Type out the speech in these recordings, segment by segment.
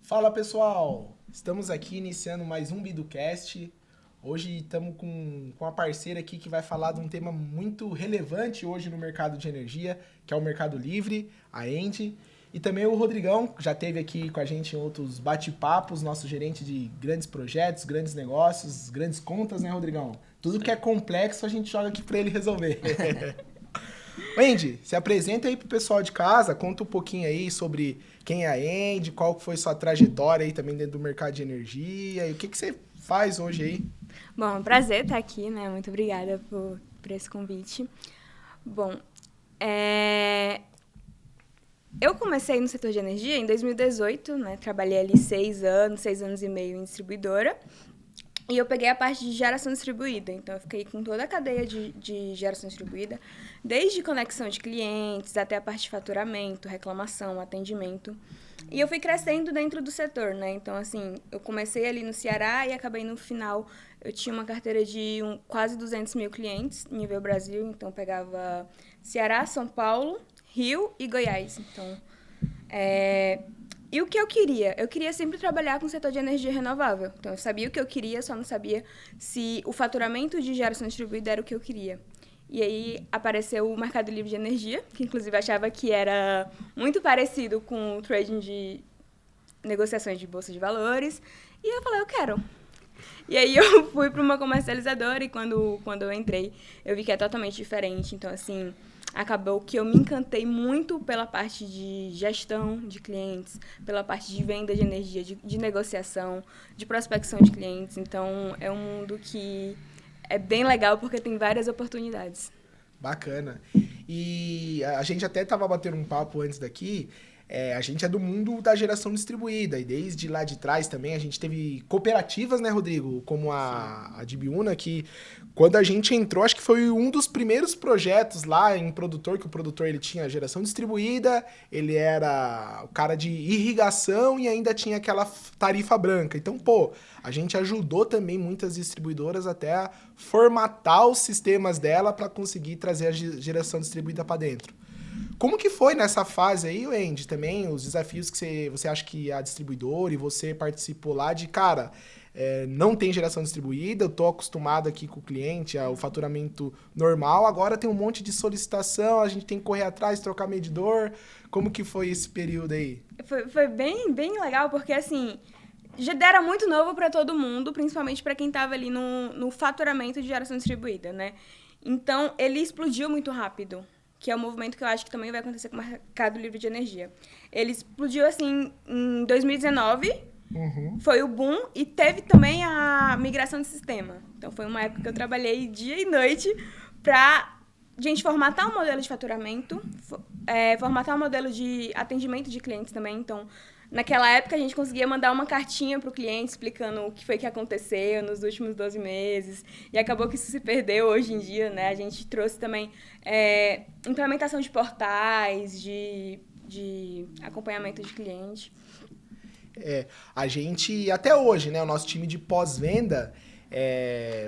Fala pessoal, estamos aqui iniciando mais um BiduCast. Hoje estamos com uma parceira aqui que vai falar de um tema muito relevante hoje no mercado de energia, que é o Mercado Livre, a Engie. E também o Rodrigão, que já esteve aqui com a gente em outros bate-papos, nosso gerente de grandes projetos, grandes negócios, grandes contas, né, Rodrigão? Tudo que é complexo a gente joga aqui para ele resolver. Andy, se apresenta aí pro pessoal de casa, conta um pouquinho aí sobre quem é a Andy, qual foi sua trajetória aí também dentro do mercado de energia e o que você faz hoje aí. Bom, é um prazer estar aqui, né? Muito obrigada por esse convite. Bom, eu comecei no setor de energia em 2018, né? Trabalhei ali 6 anos e meio em distribuidora. E eu peguei a parte de geração distribuída, então eu fiquei com toda a cadeia de geração distribuída, desde conexão de clientes até a parte de faturamento, reclamação, atendimento. E eu fui crescendo dentro do setor, né? Então, assim, eu comecei ali no Ceará e acabei no final, eu tinha uma carteira de quase 200 mil clientes, nível Brasil, então eu pegava Ceará, São Paulo, Rio e Goiás. Então, E o que eu queria? Eu queria sempre trabalhar com o setor de energia renovável. Então, eu sabia o que eu queria, só não sabia se o faturamento de geração distribuída era o que eu queria. E aí apareceu o Mercado Livre de Energia, que inclusive achava que era muito parecido com o trading de negociações de bolsa de valores. E eu falei, eu quero. E aí eu fui para uma comercializadora e quando eu entrei, eu vi que é totalmente diferente. Então, assim, acabou que eu me encantei muito pela parte de gestão de clientes, pela parte de venda de energia, de negociação, de prospecção de clientes. Então, é um mundo que é bem legal porque tem várias oportunidades. Bacana. E a gente até tava batendo um papo antes daqui. A gente é do mundo da geração distribuída e desde lá de trás também a gente teve cooperativas, né, Rodrigo? Como a Dibiúna, que quando a gente entrou, acho que foi um dos primeiros projetos lá em produtor, que o produtor ele tinha geração distribuída, ele era o cara de irrigação e ainda tinha aquela tarifa branca. Então, pô, a gente ajudou também muitas distribuidoras até a formatar os sistemas dela para conseguir trazer a geração distribuída para dentro. Como que foi nessa fase aí, Andy, também, os desafios que você acha que a distribuidora e você participou lá de, cara, não tem geração distribuída, eu tô acostumado aqui com o cliente, ao faturamento normal, agora tem um monte de solicitação, a gente tem que correr atrás, trocar medidor. Como que foi esse período aí? Foi bem, bem legal, porque assim, já era muito novo para todo mundo, principalmente para quem estava ali no faturamento de geração distribuída, né? Então, ele explodiu muito rápido, que é um movimento que eu acho que também vai acontecer com o Mercado Livre de Energia. Ele explodiu, assim, em 2019, Uhum. foi o boom, e teve também a migração de sistema. Então, foi uma época que eu trabalhei dia e noite para gente formatar um modelo de faturamento, formatar um modelo de atendimento de clientes também. Então, naquela época, a gente conseguia mandar uma cartinha para o cliente explicando o que foi que aconteceu nos últimos 12 meses. E acabou que isso se perdeu hoje em dia, né? A gente trouxe também implementação de portais, de acompanhamento de cliente. A gente, até hoje, né, o nosso time de pós-venda,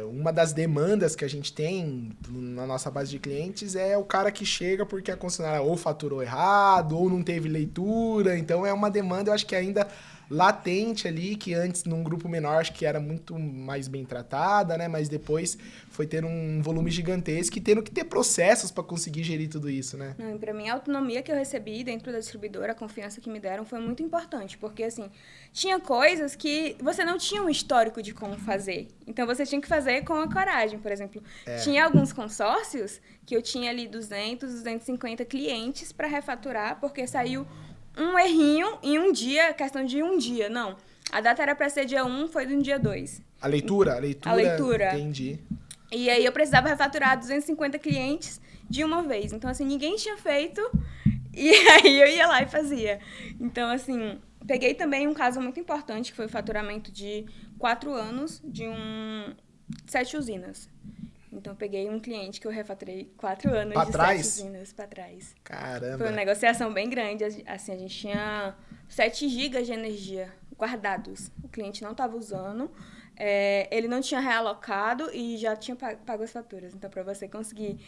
uma das demandas que a gente tem na nossa base de clientes é o cara que chega porque a concessionária ou faturou errado, ou não teve leitura. Então é uma demanda, eu acho que ainda latente ali, que antes num grupo menor acho que era muito mais bem tratada, né? Mas depois foi tendo um volume gigantesco e tendo que ter processos para conseguir gerir tudo isso, né? Não, e para mim, a autonomia que eu recebi dentro da distribuidora, a confiança que me deram foi muito importante, porque, assim, tinha coisas que você não tinha um histórico de como fazer. Então, você tinha que fazer com a coragem, por exemplo. Tinha alguns consórcios que eu tinha ali 250 clientes para refaturar, porque saiu um errinho em um dia, questão de um dia. Não, a data era para ser dia 1, foi no dia 2. A A leitura, leitura. entendi. E aí eu precisava refaturar 250 clientes de uma vez. Então, assim, ninguém tinha feito. E aí eu ia lá e fazia. Então, assim, peguei também um caso muito importante, que foi o faturamento de 4 anos de 7 usinas. Então, peguei um cliente que eu refaturei 4 anos Pra de 7 trás? usinas para trás. Foi uma Caramba. negociação bem grande. Assim, a gente tinha 7 gigas de energia guardados. O cliente não estava usando. ele não tinha realocado e já tinha pago as faturas. Então, para você conseguir,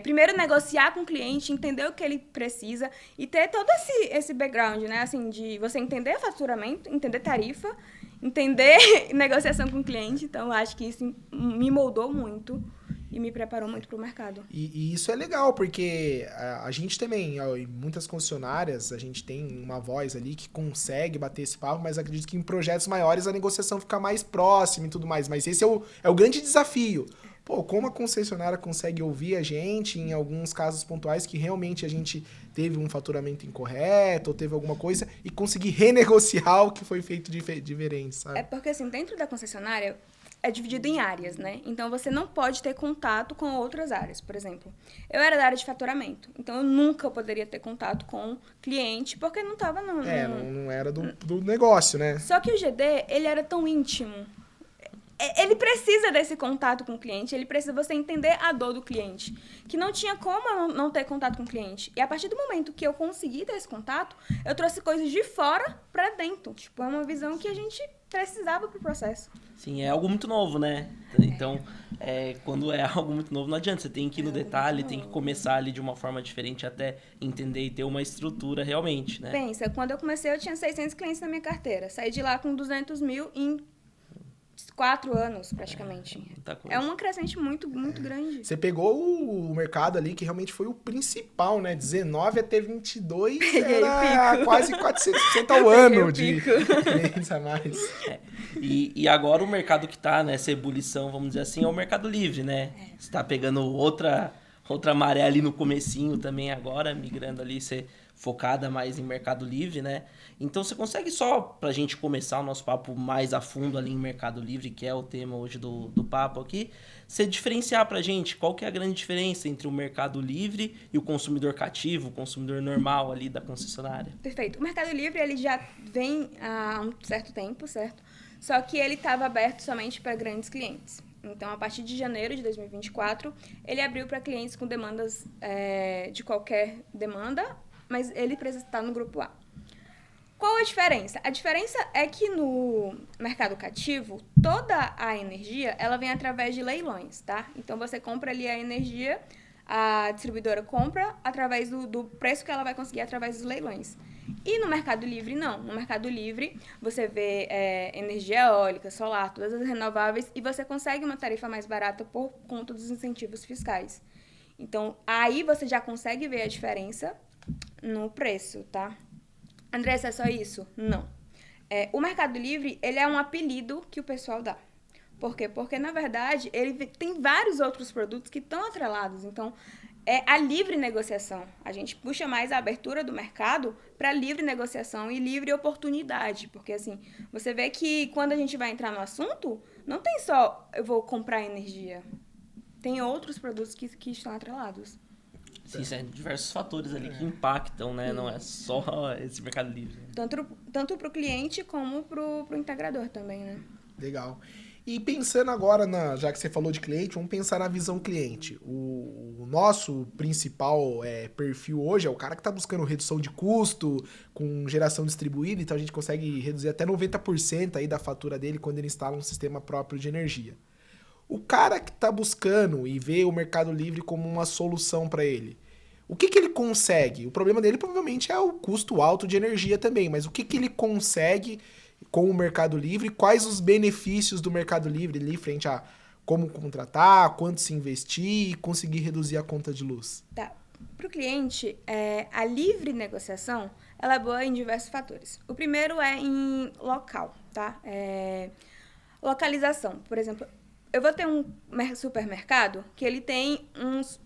primeiro, negociar com o cliente, entender o que ele precisa e ter todo esse background, né? Assim, de você entender faturamento, entender tarifa, entender negociação com o cliente. Então, eu acho que isso me moldou muito e me preparou muito para o mercado. E isso é legal, porque a gente também, ó, em muitas concessionárias, a gente tem uma voz ali que consegue bater esse papo, mas acredito que em projetos maiores a negociação fica mais próxima e tudo mais. Mas esse é o grande desafio. Pô, como a concessionária consegue ouvir a gente em alguns casos pontuais que realmente a gente teve um faturamento incorreto ou teve alguma coisa e conseguir renegociar o que foi feito diferente, sabe? É porque, assim, dentro da concessionária é dividido em áreas, né? Então, você não pode ter contato com outras áreas. Por exemplo, eu era da área de faturamento, então eu nunca poderia ter contato com cliente, porque não estava no... Não era do negócio, né? Só que o GD, ele era tão íntimo. Ele precisa desse contato com o cliente, ele precisa você entender a dor do cliente. Que não tinha como eu não ter contato com o cliente. E a partir do momento que eu consegui ter esse contato, eu trouxe coisas de fora pra dentro. Tipo, é uma visão que a gente precisava pro processo. Sim, é algo muito novo, né? Então, quando é algo muito novo, não adianta. Você tem que ir no detalhe, tem que começar ali de uma forma diferente até entender e ter uma estrutura realmente, né? Pensa, quando eu comecei eu tinha 600 clientes na minha carteira. Saí de lá com 200 mil em 4 anos, praticamente. É uma crescente muito, muito grande. Você pegou o mercado ali que realmente foi o principal, né? 19 até 22 era quase 400% ao ano de clientes a mais. E agora o mercado que tá nessa ebulição, vamos dizer assim, é o Mercado Livre, né? Você tá pegando outra maré ali no comecinho também agora, migrando ali, ser focada mais em Mercado Livre, né? Então, você consegue só, pra gente começar o nosso papo mais a fundo ali em Mercado Livre, que é o tema hoje do papo aqui, você diferenciar pra gente qual que é a grande diferença entre o Mercado Livre e o consumidor cativo, o consumidor normal ali da concessionária? Perfeito. O Mercado Livre, ele já vem há um certo tempo, certo? Só que ele estava aberto somente para grandes clientes. Então, a partir de janeiro de 2024, ele abriu para clientes com demandas de qualquer demanda, mas ele precisa estar no grupo A. Qual a diferença? A diferença é que no mercado cativo, toda a energia, ela vem através de leilões, tá? Então, você compra ali a energia, a distribuidora compra através do preço que ela vai conseguir através dos leilões. E no Mercado Livre, não. No Mercado Livre, você vê energia eólica, solar, todas as renováveis, e você consegue uma tarifa mais barata por conta dos incentivos fiscais. Então, aí você já consegue ver a diferença no preço, tá? Andressa, é só isso? Não. O Mercado Livre, ele é um apelido que o pessoal dá. Por quê? Porque, na verdade, ele tem vários outros produtos que estão atrelados. Então, é a livre negociação. A gente puxa mais a abertura do mercado para livre negociação e livre oportunidade. Porque, assim, você vê que quando a gente vai entrar no assunto, não tem só eu vou comprar energia. Tem outros produtos que estão atrelados. Sim, são diversos fatores ali que impactam, né? Não é só esse Mercado Livre. Tanto para o cliente como para o integrador também, né? Legal. E pensando agora, já que você falou de cliente, vamos pensar na visão cliente. O nosso principal perfil hoje é o cara que está buscando redução de custo, com geração distribuída, então a gente consegue reduzir até 90% aí da fatura dele quando ele instala um sistema próprio de energia. O cara que está buscando e vê o Mercado Livre como uma solução para ele, o que ele consegue? O problema dele provavelmente é o custo alto de energia também, mas o que ele consegue com o Mercado Livre? Quais os benefícios do Mercado Livre ali frente a como contratar, quanto se investir e conseguir reduzir a conta de luz? Tá. Para o cliente, a livre negociação ela é boa em diversos fatores. O primeiro é em local, tá? Localização. Por exemplo, eu vou ter um supermercado que ele tem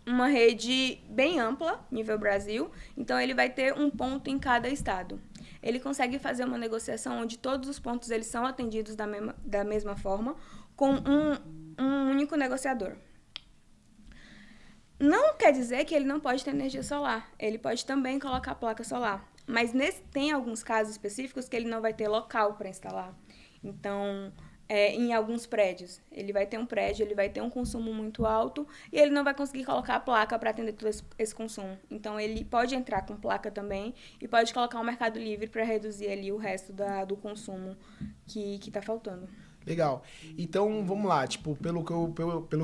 uma rede bem ampla, nível Brasil, então ele vai ter um ponto em cada estado. Ele consegue fazer uma negociação onde todos os pontos eles são atendidos da mesma forma, com um único negociador. Não quer dizer que ele não pode ter energia solar, ele pode também colocar placa solar, mas tem alguns casos específicos que ele não vai ter local para instalar. Então, em alguns prédios, ele vai ter um prédio, ele vai ter um consumo muito alto e ele não vai conseguir colocar a placa para atender todo esse consumo. Então, ele pode entrar com placa também e pode colocar o Mercado Livre para reduzir ali o resto do consumo que está faltando. Legal. Então, vamos lá. Tipo, pelo que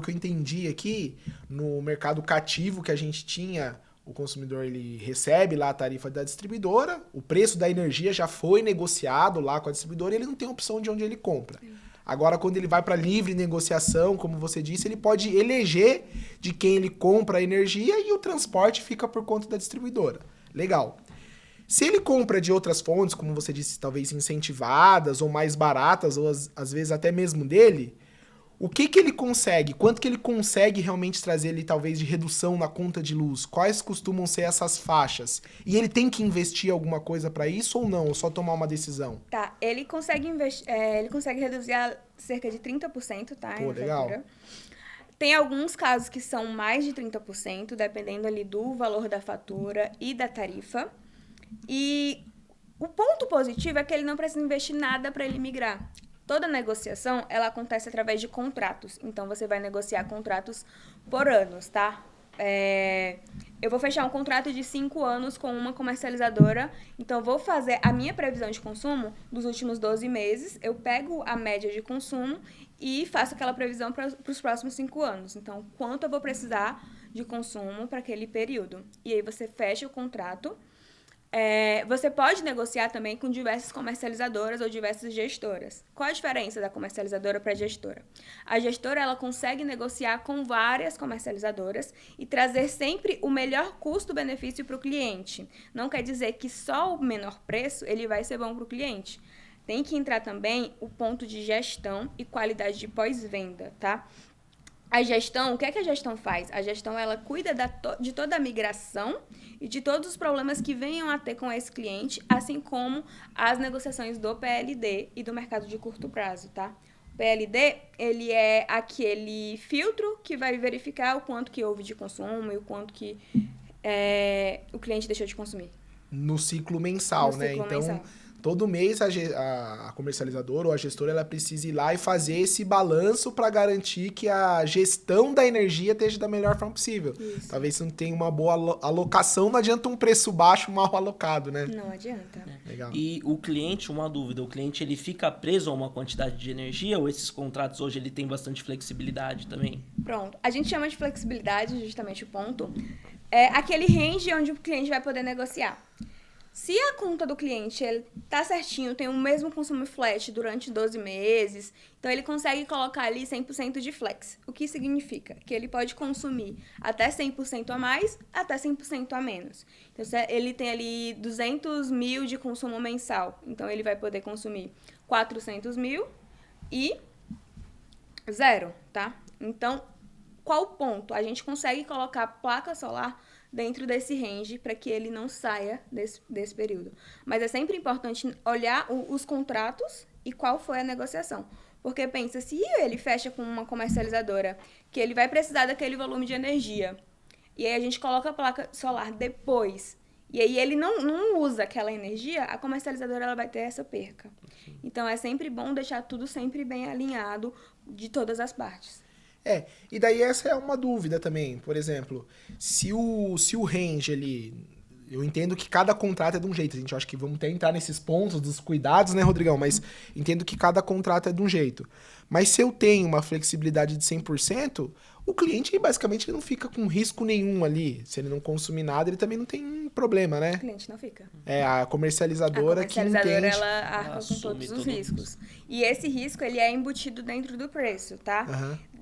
eu entendi aqui, no mercado cativo que a gente tinha, o consumidor ele recebe lá a tarifa da distribuidora, o preço da energia já foi negociado lá com a distribuidora e ele não tem opção de onde ele compra. Agora, quando ele vai para livre negociação, como você disse, ele pode eleger de quem ele compra a energia e o transporte fica por conta da distribuidora. Legal. Se ele compra de outras fontes, como você disse, talvez incentivadas ou mais baratas, ou às vezes até mesmo dele, o que ele consegue? Quanto que ele consegue realmente trazer ali, talvez, de redução na conta de luz? Quais costumam ser essas faixas? E ele tem que investir alguma coisa para isso ou não? Ou só tomar uma decisão? Tá, ele consegue ele consegue reduzir a cerca de 30%, tá? Pô, legal. Tem alguns casos que são mais de 30%, dependendo ali do valor da fatura e da tarifa. E o ponto positivo é que ele não precisa investir nada para ele migrar. Toda negociação, ela acontece através de contratos. Então, você vai negociar contratos por anos, tá? Eu vou fechar um contrato de 5 anos com uma comercializadora. Então, eu vou fazer a minha previsão de consumo dos últimos 12 meses. Eu pego a média de consumo e faço aquela previsão para os próximos 5 anos. Então, quanto eu vou precisar de consumo para aquele período. E aí, você fecha o contrato. Você pode negociar também com diversas comercializadoras ou diversas gestoras. Qual a diferença da comercializadora para a gestora? A gestora ela consegue negociar com várias comercializadoras e trazer sempre o melhor custo-benefício para o cliente. Não quer dizer que só o menor preço ele vai ser bom para o cliente. Tem que entrar também o ponto de gestão e qualidade de pós-venda, tá? A gestão, o que é que a gestão faz? A gestão, ela cuida de toda a migração e de todos os problemas que venham a ter com esse cliente, assim como as negociações do PLD e do mercado de curto prazo, tá? O PLD, ele é aquele filtro que vai verificar o quanto que houve de consumo e o quanto que o cliente deixou de consumir. No ciclo mensal, No né? ciclo Então, mensal. todo mês a comercializadora ou a gestora ela precisa ir lá e fazer esse balanço para garantir que a gestão da energia esteja da melhor forma possível. Isso. Talvez se não tenha uma boa alocação, não adianta um preço baixo mal alocado, né? Não adianta. Legal. E o cliente, uma dúvida, o cliente ele fica preso a uma quantidade de energia ou esses contratos hoje ele tem bastante flexibilidade também? Pronto. A gente chama de flexibilidade, justamente o ponto. É aquele range onde o cliente vai poder negociar. Se a conta do cliente tá certinho, tem o mesmo consumo flat durante 12 meses, então ele consegue colocar ali 100% de flex. O que significa? Que ele pode consumir até 100% a mais, até 100% a menos. Então, se ele tem ali 200 mil de consumo mensal, então ele vai poder consumir 400 mil e 0, tá? Então, qual o ponto? A gente consegue colocar placa solar dentro desse range para que ele não saia desse período. Mas é sempre importante olhar os contratos e qual foi a negociação. Porque pensa, se ele fecha com uma comercializadora que ele vai precisar daquele volume de energia, e aí a gente coloca a placa solar depois, e aí ele não usa aquela energia, a comercializadora ela vai ter essa perca. Então é sempre bom deixar tudo sempre bem alinhado de todas as partes. E daí essa é uma dúvida também. Por exemplo, se o range ele... Eu entendo que cada contrato é de um jeito. A gente acha que vamos até entrar nesses pontos dos cuidados, né, Rodrigão? Mas entendo que cada contrato é de um jeito. Mas se eu tenho uma flexibilidade de 100%, o cliente basicamente não fica com risco nenhum ali. Se ele não consumir nada, ele também não tem problema, né? O cliente não fica. É a comercializadora que entende. Ela arca com todos os riscos. E esse risco, ele é embutido dentro do preço, tá? Uhum.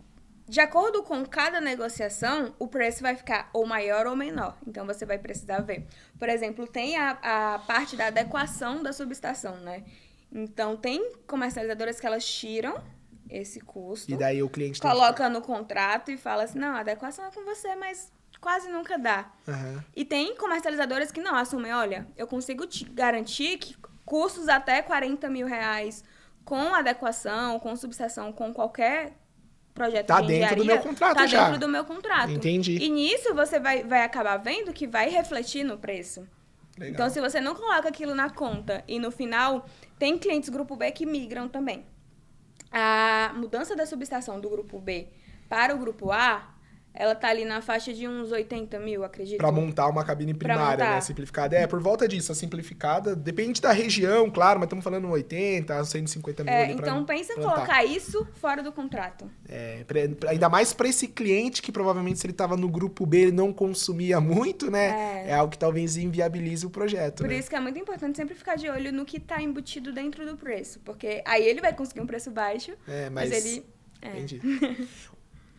De acordo com cada negociação, o preço vai ficar ou maior ou menor. Então, você vai precisar ver. Por exemplo, tem a parte da adequação da subestação, né? Então, tem comercializadoras que elas tiram esse custo. E daí o cliente coloca no contrato e fala assim, não, a adequação é com você, mas quase nunca dá. Uhum. E tem comercializadoras que não assumem, olha, eu consigo te garantir que custos até 40 mil reais com adequação, com subestação, com qualquer projeto de engenharia, dentro do meu contrato tá já. dentro do meu contrato. Entendi. E nisso você vai acabar vendo que vai refletir no preço. Legal. Então, se você não coloca aquilo na conta e no final, tem clientes grupo B que migram também. A mudança da subestação do grupo B para o grupo A ela tá ali na faixa de uns 80 mil, acredito. Para montar uma cabine primária, né? Simplificada. Por volta disso. A simplificada depende da região, claro, mas estamos falando 80, 150 mil. Então pensa em colocar isso fora do contrato. Ainda mais para esse cliente que provavelmente se ele estava no grupo B ele não consumia muito, né? É algo que talvez inviabilize o projeto. Por isso que é muito importante sempre ficar de olho no que está embutido dentro do preço. Porque aí ele vai conseguir um preço baixo, mas ele... Entendi.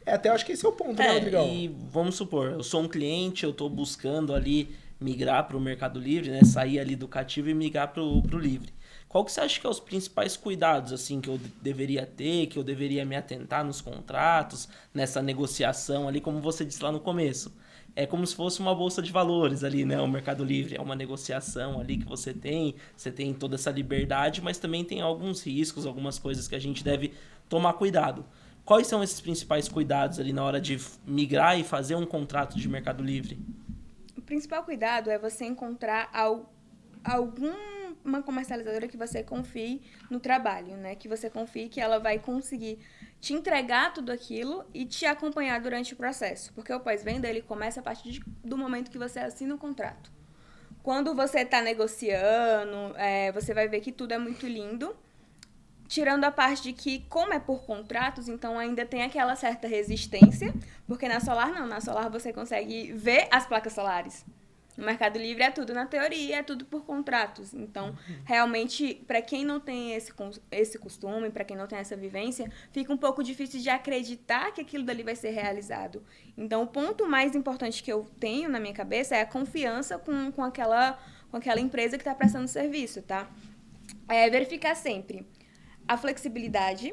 Até eu acho que esse é o ponto, né, Rodrigão? E vamos supor, eu sou um cliente, eu estou buscando ali migrar para o Mercado Livre, né? Sair ali do cativo e migrar para o livre. Qual que você acha que é os principais cuidados assim que eu deveria ter, que eu deveria me atentar nos contratos, nessa negociação ali, como você disse lá no começo? É como se fosse uma bolsa de valores ali, né? O Mercado Livre é uma negociação ali que você tem toda essa liberdade, mas também tem alguns riscos, algumas coisas que a gente deve tomar cuidado. Quais são esses principais cuidados ali na hora de migrar e fazer um contrato de Mercado Livre? O principal cuidado é você encontrar alguma comercializadora que você confie no trabalho, né? Que você confie que ela vai conseguir te entregar tudo aquilo e te acompanhar durante o processo. Porque o pós-venda, ele começa a partir do momento que você assina o contrato. Quando você está negociando, você vai ver que tudo é muito lindo. Tirando a parte de que, como é por contratos, então ainda tem aquela certa resistência, porque na Solar não, na Solar você consegue ver as placas solares. No Mercado Livre é tudo na teoria, é tudo por contratos. Então, realmente, para quem não tem esse costume, para quem não tem essa vivência, fica um pouco difícil de acreditar que aquilo dali vai ser realizado. Então, o ponto mais importante que eu tenho na minha cabeça é a confiança com aquela empresa que está prestando serviço, tá? Verificar sempre a flexibilidade,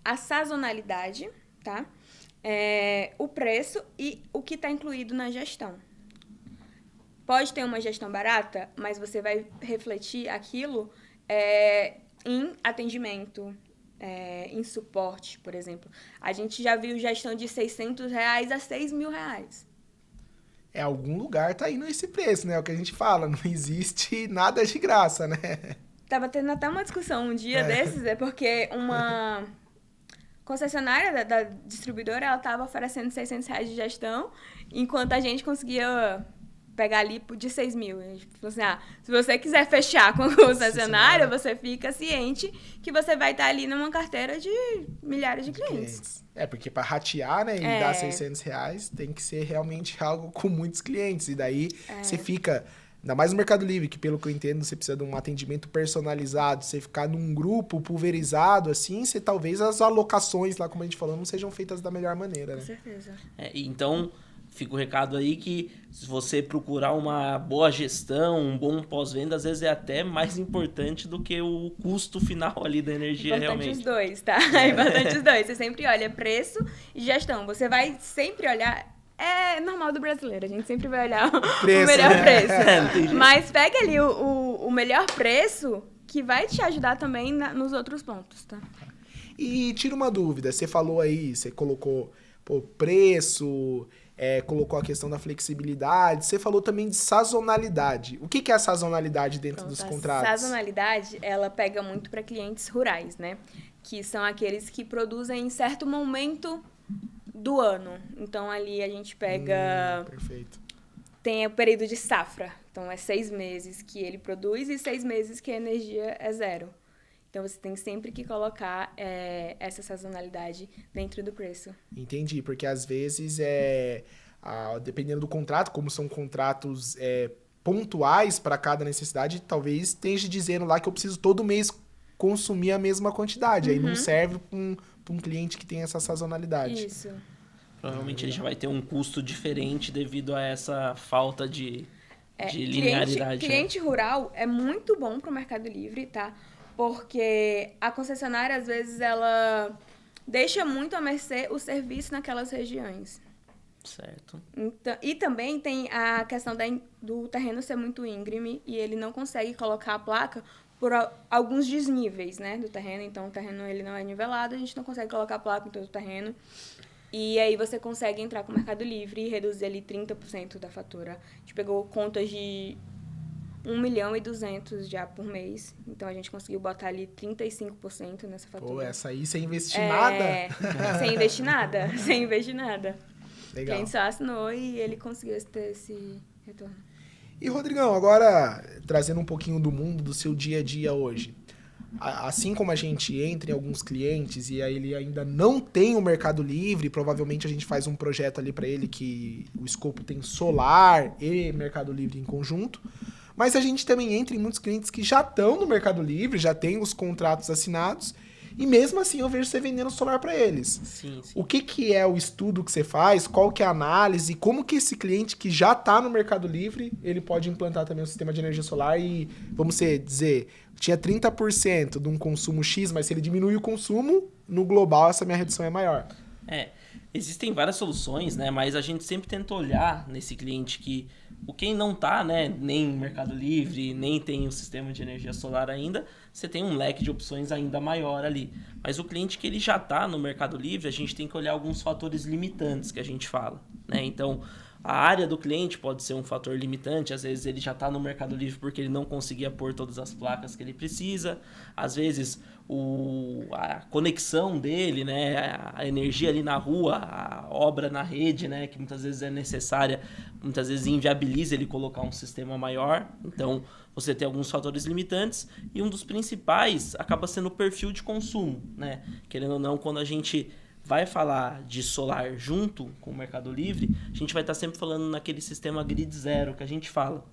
a sazonalidade, tá? O preço e o que está incluído na gestão. Pode ter uma gestão barata, mas você vai refletir aquilo em atendimento, em suporte, por exemplo. A gente já viu gestão de R$600 a R$6.000. Algum lugar tá indo esse preço, né? É o que a gente fala, não existe nada de graça, né? Tava tendo até uma discussão um dia desses, porque uma concessionária da distribuidora, ela tava oferecendo R$600 de gestão, enquanto a gente conseguia pegar ali de 6 mil. A gente falou assim, se você quiser fechar com a concessionária, você fica ciente que você vai estar ali numa carteira de milhares de clientes. Porque para ratear, né, e dar R$600, tem que ser realmente algo com muitos clientes. E daí você fica... Ainda mais no Mercado Livre, que pelo que eu entendo, você precisa de um atendimento personalizado, você ficar num grupo pulverizado, assim, talvez as alocações lá, como a gente falou, não sejam feitas da melhor maneira, né? Com certeza. Então, fica o recado aí que se você procurar uma boa gestão, um bom pós-venda, às vezes é até mais importante do que o custo final ali da energia, realmente. Importante os dois, tá? Importante os dois. Você sempre olha preço e gestão. Você vai sempre olhar... É normal do brasileiro, a gente sempre vai olhar o melhor preço. Mas pega ali o melhor preço que vai te ajudar também nos outros pontos, tá? E tira uma dúvida, você falou aí, você colocou preço, colocou a questão da flexibilidade, você falou também de sazonalidade. O que é a sazonalidade dentro dos contratos? A sazonalidade, ela pega muito para clientes rurais, né? Que são aqueles que produzem em certo momento do ano. Então, ali a gente pega... Perfeito. Tem o período de safra. Então, é 6 meses que ele produz e 6 meses que a energia é zero. Então, você tem sempre que colocar essa sazonalidade dentro do preço. Entendi, porque às vezes, dependendo do contrato, como são contratos pontuais para cada necessidade, talvez esteja dizendo lá que eu preciso todo mês consumir a mesma quantidade. Aí não serve para um cliente que tem essa sazonalidade. Isso. Provavelmente ele já vai ter um custo diferente devido a essa falta de linearidade. Cliente rural é muito bom para o Mercado Livre, tá? Porque a concessionária, às vezes, ela deixa muito à mercê o serviço naquelas regiões. Certo. Então, e também tem a questão do terreno ser muito íngreme e ele não consegue colocar a placa por alguns desníveis, né, do terreno. Então, o terreno ele não é nivelado, a gente não consegue colocar a placa em todo o terreno. E aí você consegue entrar com o Mercado Livre e reduzir ali 30% da fatura. A gente pegou contas de 1.200.000 já por mês. Então, a gente conseguiu botar ali 35% nessa fatura. Essa aí sem investir nada? Sem investir nada, sem investir nada. O Legal. cliente só assinou e ele conseguiu ter esse retorno. E, Rodrigão, agora trazendo um pouquinho do mundo, do seu dia a dia hoje. Assim como a gente entra em alguns clientes e aí ele ainda não tem o Mercado Livre, provavelmente a gente faz um projeto ali para ele que o escopo tem solar e Mercado Livre em conjunto. Mas a gente também entra em muitos clientes que já estão no Mercado Livre, já tem os contratos assinados, e mesmo assim eu vejo você vendendo solar para eles. Sim, sim. O que é o estudo que você faz? Qual que é a análise? Como que esse cliente que já está no Mercado Livre, ele pode implantar também um sistema de energia solar e, vamos dizer, tinha 30% de um consumo X, mas se ele diminui o consumo, no global essa minha redução é maior. Existem várias soluções, né? Mas a gente sempre tenta olhar nesse cliente que quem não tá, né, nem no Mercado Livre, nem tem o sistema de energia solar ainda, você tem um leque de opções ainda maior ali. Mas o cliente que ele já tá no Mercado Livre, a gente tem que olhar alguns fatores limitantes que a gente fala, né? Então, a área do cliente pode ser um fator limitante, às vezes ele já está no Mercado Livre porque ele não conseguia pôr todas as placas que ele precisa, às vezes a conexão dele, né, a energia ali na rua, a obra na rede, né, que muitas vezes é necessária, muitas vezes inviabiliza ele colocar um sistema maior. Então, você tem alguns fatores limitantes e um dos principais acaba sendo o perfil de consumo, né? Querendo ou não, quando a gente vai falar de solar junto com o Mercado Livre, a gente vai estar sempre falando naquele sistema grid zero que a gente fala,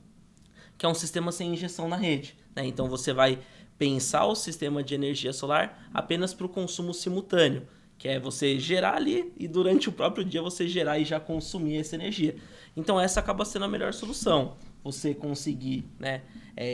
que é um sistema sem injeção na rede, né? Então você vai pensar o sistema de energia solar apenas para o consumo simultâneo, que é você gerar ali e durante o próprio dia você gerar e já consumir essa energia. Então essa acaba sendo a melhor solução. Você conseguir, né,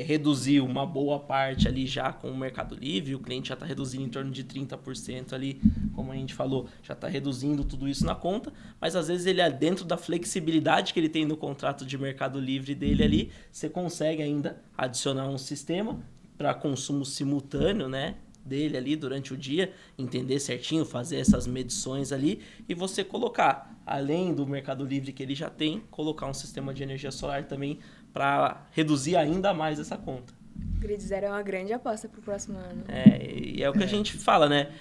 reduzir uma boa parte ali já com o Mercado Livre, o cliente já está reduzindo em torno de 30% ali, como a gente falou, já está reduzindo tudo isso na conta, mas às vezes ele é dentro da flexibilidade que ele tem no contrato de Mercado Livre dele ali, você consegue ainda adicionar um sistema para consumo simultâneo, né, dele ali durante o dia, entender certinho, fazer essas medições ali e você colocar, além do Mercado Livre que ele já tem, colocar um sistema de energia solar também para reduzir ainda mais essa conta. Grid Zero é uma grande aposta para o próximo ano. E é o que a gente fala, né?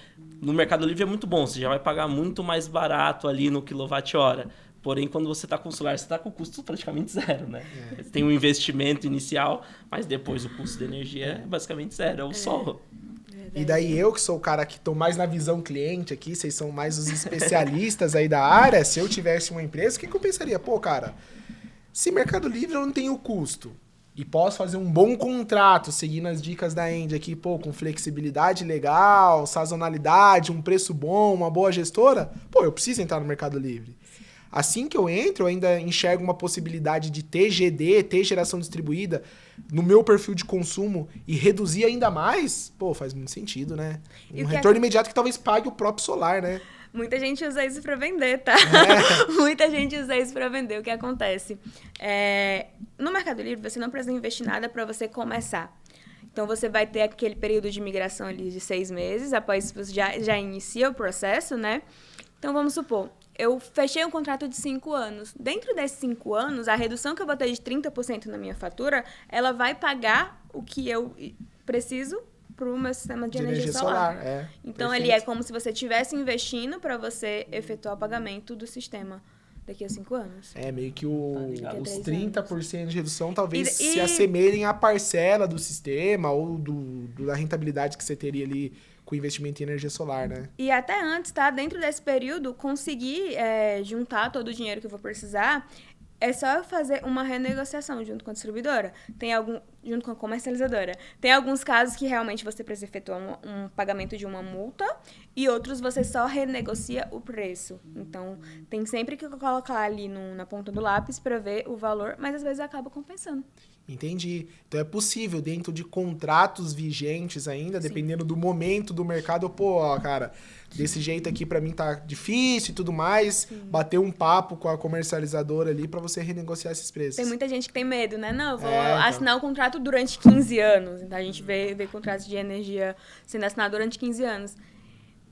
No Mercado Livre é muito bom, você já vai pagar muito mais barato ali no quilowatt-hora. Porém, quando você está com solar, você está com o custo praticamente zero, né? Você tem um investimento inicial, mas depois o custo de energia é basicamente zero, é o sol. E daí eu, que sou o cara que estou mais na visão cliente aqui, vocês são mais os especialistas aí da área, se eu tivesse uma empresa, o que eu pensaria? Pô, cara, se Mercado Livre eu não tenho custo e posso fazer um bom contrato, seguindo as dicas da Andy aqui, pô, com flexibilidade legal, sazonalidade, um preço bom, uma boa gestora, pô, eu preciso entrar no Mercado Livre. Assim que eu entro, eu ainda enxergo uma possibilidade de ter GD, ter geração distribuída no meu perfil de consumo e reduzir ainda mais, pô, faz muito sentido, né? Um retorno imediato que talvez pague o próprio solar, né? Muita gente usa isso para vender, tá? Muita gente usa isso para vender. O que acontece? No Mercado Livre, você não precisa investir nada para você começar. Então, você vai ter aquele período de migração ali de 6 meses, após isso você já inicia o processo, né? Então, vamos supor, eu fechei um contrato de 5 anos. Dentro desses 5 anos, a redução que eu botei de 30% na minha fatura, ela vai pagar o que eu preciso para o meu sistema de energia solar. Então, perfeito. ele é como se você estivesse investindo para você efetuar o pagamento do sistema daqui a 5 anos. Meio que os 3 30% de redução talvez se assemelhem à parcela do sistema ou da rentabilidade que você teria ali com investimento em energia solar, né? E até antes, tá? Dentro desse período, conseguir juntar todo o dinheiro que eu vou precisar, é só eu fazer uma renegociação junto com a distribuidora, junto com a comercializadora. Tem alguns casos que realmente você precisa efetuar um pagamento de uma multa e outros você só renegocia o preço. Então, tem sempre que colocar ali na ponta do lápis para ver o valor, mas às vezes acaba compensando. Entendi. Então é possível, dentro de contratos vigentes ainda, dependendo do momento do mercado, cara, desse jeito aqui pra mim tá difícil e tudo mais, bater um papo com a comercializadora ali pra você renegociar esses preços. Tem muita gente que tem medo, né? Não, eu vou assinar o contrato durante 15 anos. Então a gente vê contratos de energia sendo assinados durante 15 anos.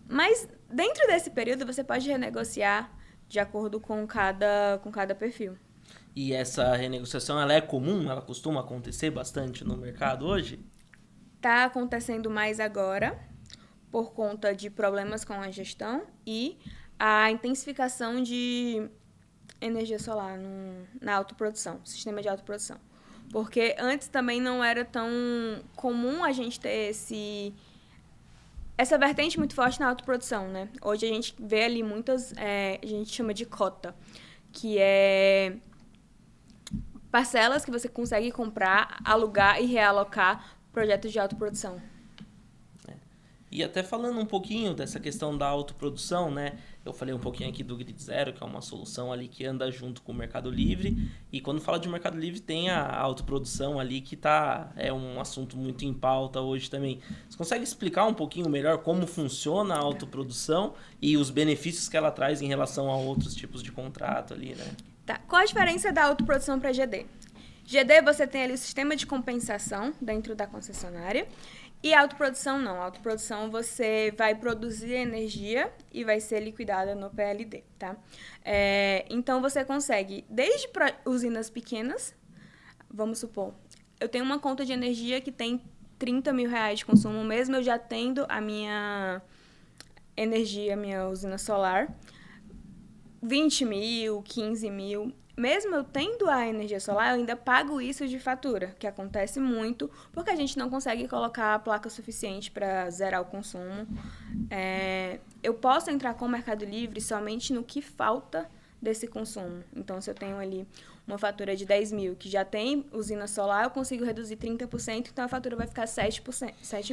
Mas dentro desse período você pode renegociar de acordo com cada perfil. E essa renegociação, ela é comum? Ela costuma acontecer bastante no mercado hoje? Tá acontecendo mais agora, por conta de problemas com a gestão e a intensificação de energia solar na autoprodução, sistema de autoprodução. Porque antes também não era tão comum a gente ter essa vertente muito forte na autoprodução, né? Hoje a gente vê ali muitas, a gente chama de cota, que é parcelas que você consegue comprar, alugar e realocar projetos de autoprodução. E até falando um pouquinho dessa questão da autoprodução, né? Eu falei um pouquinho aqui do Grid Zero, que é uma solução ali que anda junto com o Mercado Livre. E quando fala de Mercado Livre, tem a autoprodução ali que é um assunto muito em pauta hoje também. Você consegue explicar um pouquinho melhor como funciona a autoprodução e os benefícios que ela traz em relação a outros tipos de contrato ali, né? Tá. Qual a diferença da autoprodução para GD? GD você tem ali o sistema de compensação dentro da concessionária. E a autoprodução não. A autoprodução você vai produzir energia e vai ser liquidada no PLD, tá? Então você consegue, desde usinas pequenas, vamos supor, eu tenho uma conta de energia que tem 30 mil reais de consumo mesmo, eu já tendo a minha energia, minha usina solar, 20 mil, 15 mil... Mesmo eu tendo a energia solar, eu ainda pago isso de fatura, que acontece muito, porque a gente não consegue colocar a placa suficiente para zerar o consumo. Eu posso entrar com o Mercado Livre somente no que falta desse consumo. Então, se eu tenho ali uma fatura de 10 mil que já tem usina solar, eu consigo reduzir 30%, então a fatura vai ficar 7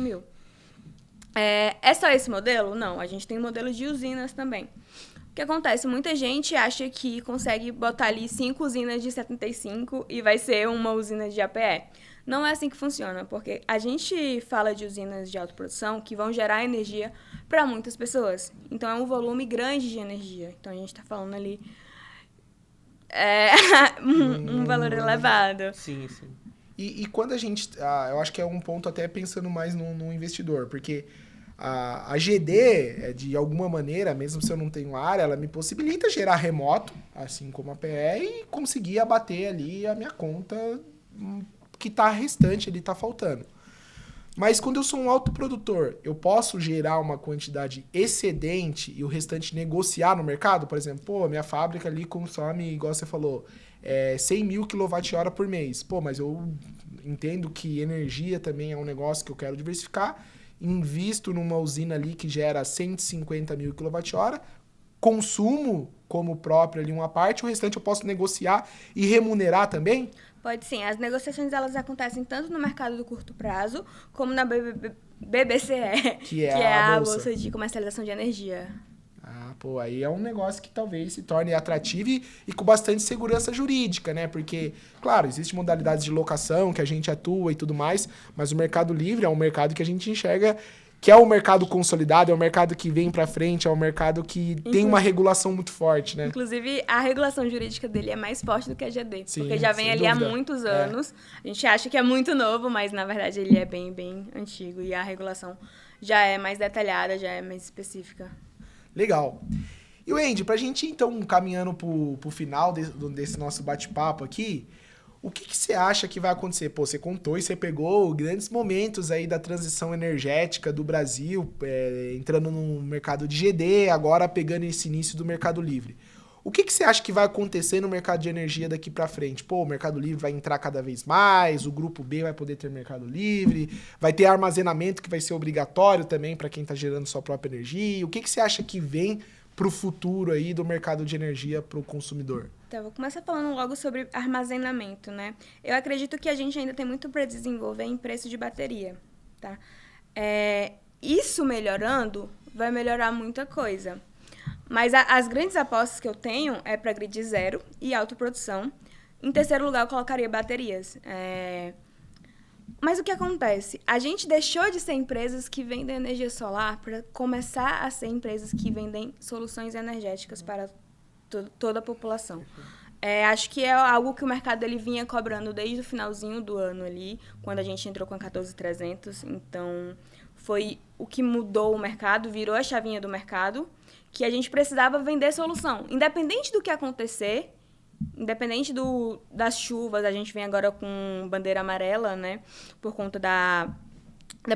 mil. É só esse modelo? Não, a gente tem modelo de usinas também. O que acontece? Muita gente acha que consegue botar ali 5 usinas de 75 e vai ser uma usina de APE. Não é assim que funciona, porque a gente fala de usinas de autoprodução que vão gerar energia para muitas pessoas. Então, é um volume grande de energia. Então, a gente está falando ali um valor elevado. Sim, sim. E quando a gente... eu acho que é um ponto até pensando mais no investidor, porque... A GD, de alguma maneira, mesmo se eu não tenho área, ela me possibilita gerar remoto, assim como a PE, e conseguir abater ali a minha conta que tá restante, ele tá faltando. Mas quando eu sou um autoprodutor, eu posso gerar uma quantidade excedente e o restante negociar no mercado? Por exemplo, minha fábrica ali consome, igual você falou, 100 mil kWh por mês. Mas eu entendo que energia também é um negócio que eu quero diversificar, invisto numa usina ali que gera 150 mil kWh, consumo como próprio ali uma parte, o restante eu posso negociar e remunerar também? Pode sim. As negociações elas acontecem tanto no mercado do curto prazo, como na BBCE, que é a Bolsa de Comercialização de Energia. Aí é um negócio que talvez se torne atrativo e com bastante segurança jurídica, né? Porque, claro, existem modalidades de locação que a gente atua e tudo mais, mas o Mercado Livre é um mercado que a gente enxerga que é um mercado consolidado, é um mercado que vem pra frente, é um mercado que tem uma regulação muito forte, né? Inclusive, a regulação jurídica dele é mais forte do que a GD, Sim, porque já vem ali há muitos anos. A gente acha que é muito novo, mas na verdade ele é bem, bem antigo e a regulação já é mais detalhada, já é mais específica. Legal. E o Andy, pra gente então caminhando pro final desse nosso bate-papo aqui, o que você acha que vai acontecer? Você contou e você pegou grandes momentos aí da transição energética do Brasil, entrando no mercado de GD, agora pegando esse início do Mercado Livre. O que você acha que vai acontecer no mercado de energia daqui pra frente? O Mercado Livre vai entrar cada vez mais, o Grupo B vai poder ter Mercado Livre, vai ter armazenamento que vai ser obrigatório também para quem está gerando sua própria energia. O que você acha que vem pro futuro aí do mercado de energia pro consumidor? Então, vou começar falando logo sobre armazenamento, né? Eu acredito que a gente ainda tem muito para desenvolver em preço de bateria, tá? Isso melhorando, vai melhorar muita coisa. Mas as grandes apostas que eu tenho é para Grid Zero e autoprodução. Em terceiro lugar, eu colocaria baterias. Mas o que acontece? A gente deixou de ser empresas que vendem energia solar para começar a ser empresas que vendem soluções energéticas para toda a população. Acho que é algo que o mercado ele vinha cobrando desde o finalzinho do ano ali, quando a gente entrou com a 14300. Então, foi o que mudou o mercado, virou a chavinha do mercado, que a gente precisava vender solução. Independente do que acontecer, independente das chuvas, a gente vem agora com bandeira amarela, né, por conta da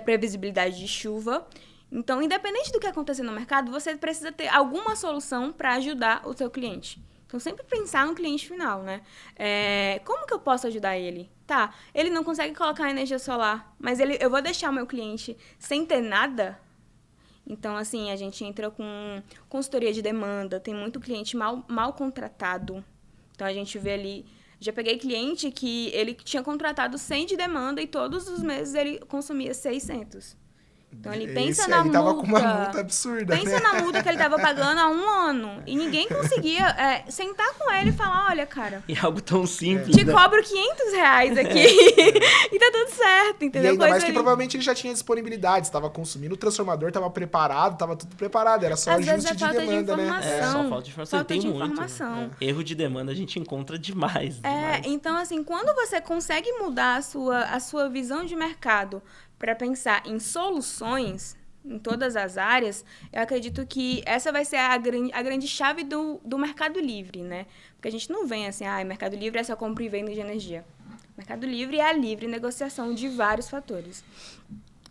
previsibilidade de chuva. Então, independente do que acontecer no mercado, você precisa ter alguma solução para ajudar o seu cliente. Então, sempre pensar no cliente final, né? Como que eu posso ajudar ele? Tá, ele não consegue colocar energia solar, mas eu vou deixar o meu cliente sem ter nada? Então, assim, a gente entra com consultoria de demanda, tem muito cliente mal contratado. Então, a gente vê ali... Já peguei cliente que ele tinha contratado 100 de demanda e todos os meses ele consumia 600. Então, ele pensa na multa. Ele tava com uma multa absurda, Pensa na multa que ele tava pagando há 1 ano. E ninguém conseguia sentar com ele e falar, olha, cara... E algo tão simples, Te cobro R$500 aqui. E tá tudo certo, entendeu? E ainda mais que provavelmente ele já tinha disponibilidade, estava consumindo, o transformador estava preparado, estava tudo preparado. Era só ajuste de demanda, né? Só falta de informação. Falta tem de muito. informação. Erro de demanda a gente encontra demais. Então, assim, quando você consegue mudar a sua visão de mercado para pensar em soluções em todas as áreas, eu acredito que essa vai ser a grande chave do Mercado Livre, né? Porque a gente não vem assim, Mercado Livre é só compra e venda de energia. Mercado Livre é a livre negociação de vários fatores.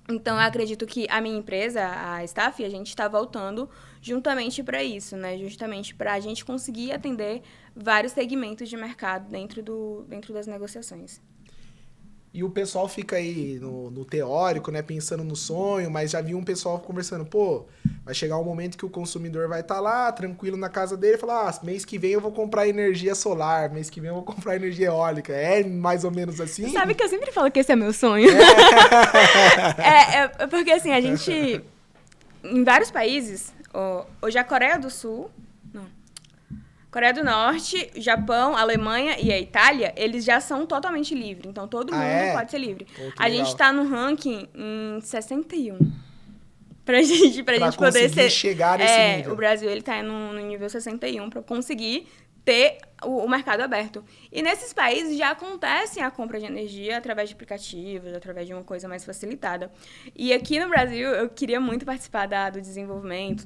Então, eu acredito que a minha empresa, a Staff, a gente está voltando juntamente para isso, né? Justamente para a gente conseguir atender vários segmentos de mercado dentro das negociações. E o pessoal fica aí no teórico, né, pensando no sonho, mas já vi um pessoal conversando, vai chegar um momento que o consumidor vai estar lá, tranquilo na casa dele, e falar, mês que vem eu vou comprar energia solar, mês que vem eu vou comprar energia eólica. É mais ou menos assim? Sabe que eu sempre falo que esse é meu sonho? Porque assim, a gente, em vários países, hoje a Coreia do Sul... Coreia do Norte, Japão, Alemanha e a Itália, eles já são totalmente livres. Então, todo mundo pode ser livre. A gente está no ranking em 61. Pra gente poder chegar nesse nível. O Brasil está no nível 61 para conseguir ter o mercado aberto. E nesses países já acontece a compra de energia através de aplicativos, através de uma coisa mais facilitada. E aqui no Brasil, eu queria muito participar do desenvolvimento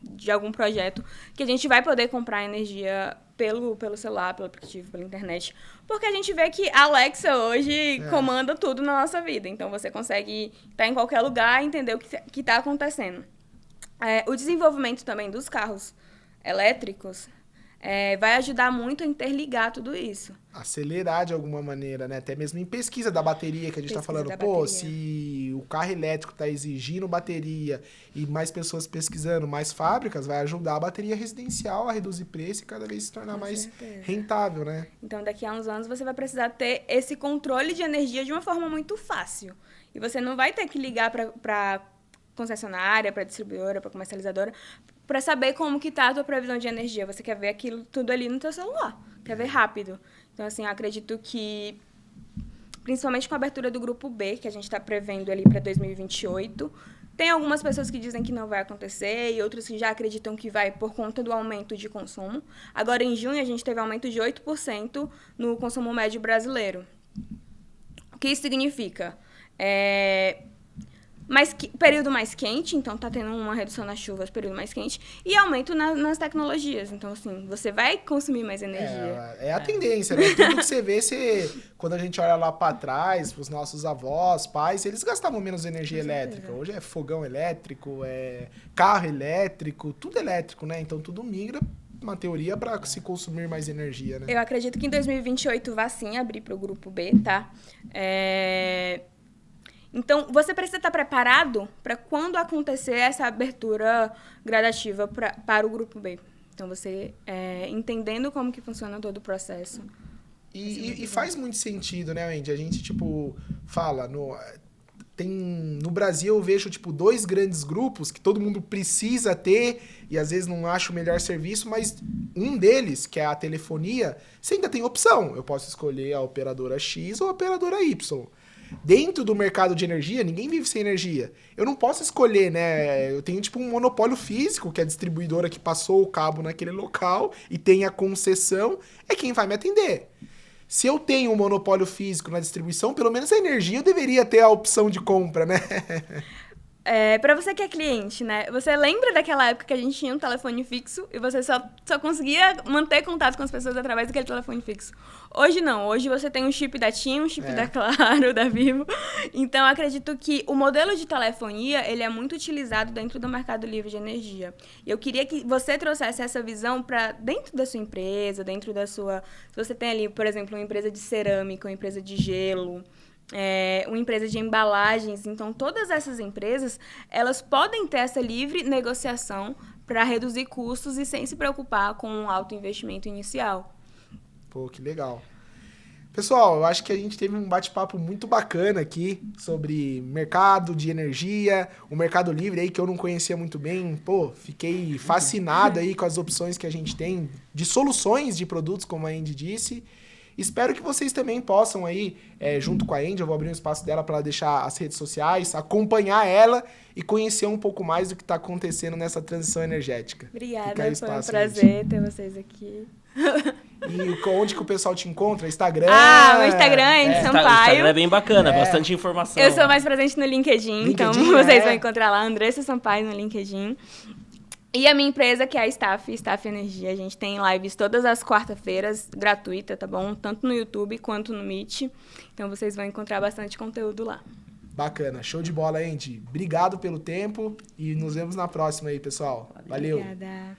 de algum projeto que a gente vai poder comprar energia pelo celular, pelo aplicativo, pela internet. Porque a gente vê que a Alexa hoje comanda tudo na nossa vida. Então, você consegue estar em qualquer lugar e entender o que está acontecendo. O desenvolvimento também dos carros elétricos vai ajudar muito a interligar tudo isso. Acelerar de alguma maneira, né? Até mesmo em pesquisa da bateria que a gente está falando. Se o carro elétrico está exigindo bateria e mais pessoas pesquisando, mais fábricas, vai ajudar a bateria residencial a reduzir preço e cada vez se tornar mais rentável, né? Então, daqui a uns anos, você vai precisar ter esse controle de energia de uma forma muito fácil. E você não vai ter que ligar para concessionária, para distribuidora, para comercializadora, para saber como que tá a tua previsão de energia. Você quer ver aquilo tudo ali no teu celular. Quer ver rápido. Então, assim, eu acredito que, principalmente com a abertura do Grupo B, que a gente está prevendo ali para 2028, tem algumas pessoas que dizem que não vai acontecer e outras que já acreditam que vai por conta do aumento de consumo. Agora, em junho, a gente teve aumento de 8% no consumo médio brasileiro. O que isso significa? Período mais quente, então tá tendo uma redução nas chuvas, período mais quente, e aumento nas tecnologias. Então, assim, você vai consumir mais energia. É a tendência, né? Tudo que você vê, quando a gente olha lá para trás, os nossos avós, pais, eles gastavam menos energia elétrica. Hoje é fogão elétrico, é carro elétrico, tudo elétrico, né? Então, tudo migra, uma teoria, para se consumir mais energia, né? Eu acredito que em 2028 vai sim abrir para o Grupo B, tá? Então, você precisa estar preparado para quando acontecer essa abertura gradativa para o Grupo B. Então, você entendendo como que funciona todo o processo. E faz muito sentido, né, Wendy? A gente, fala... No Brasil, eu vejo, 2 grandes grupos que todo mundo precisa ter e, às vezes, não acha o melhor serviço, mas um deles, que é a telefonia, você ainda tem opção. Eu posso escolher a operadora X ou a operadora Y. Dentro do mercado de energia, ninguém vive sem energia. Eu não posso escolher, né? Eu tenho um monopólio físico, que é a distribuidora que passou o cabo naquele local e tem a concessão, é quem vai me atender. Se eu tenho um monopólio físico na distribuição, pelo menos a energia eu deveria ter a opção de compra, né? Para você que é cliente, né? Você lembra daquela época que a gente tinha um telefone fixo e você só conseguia manter contato com as pessoas através daquele telefone fixo. Hoje não. Hoje você tem um chip da TIM, um chip da Claro, da Vivo. Então, eu acredito que o modelo de telefonia, ele é muito utilizado dentro do mercado livre de energia. E eu queria que você trouxesse essa visão para dentro da sua empresa, dentro da sua... Se você tem ali, por exemplo, uma empresa de cerâmica, uma empresa de gelo... uma empresa de embalagens, então todas essas empresas, elas podem ter essa livre negociação para reduzir custos e sem se preocupar com um alto investimento inicial. Pô, que legal. Pessoal, eu acho que a gente teve um bate-papo muito bacana aqui sobre mercado de energia, o Mercado Livre aí que eu não conhecia muito bem. Pô, fiquei fascinado aí com as opções que a gente tem de soluções de produtos, como a Andy disse. Espero que vocês também possam aí, junto com a Andy, eu vou abrir um espaço dela para ela deixar as redes sociais, acompanhar ela e conhecer um pouco mais do que está acontecendo nessa transição energética. Obrigada, foi um prazer ter vocês aqui. E onde que o pessoal te encontra? Instagram? Meu Instagram é Andy Sampaio. O Instagram é bem bacana, bastante informação. Eu sou mais presente no LinkedIn, então vocês vão encontrar lá, Andressa Sampaio no LinkedIn. E a minha empresa, que é a Staff Energia, a gente tem lives todas as quarta-feiras, gratuita, tá bom? Tanto no YouTube quanto no Meet. Então, vocês vão encontrar bastante conteúdo lá. Bacana, show de bola, Andy. Obrigado pelo tempo e nos vemos na próxima aí, pessoal. Valeu. Obrigada.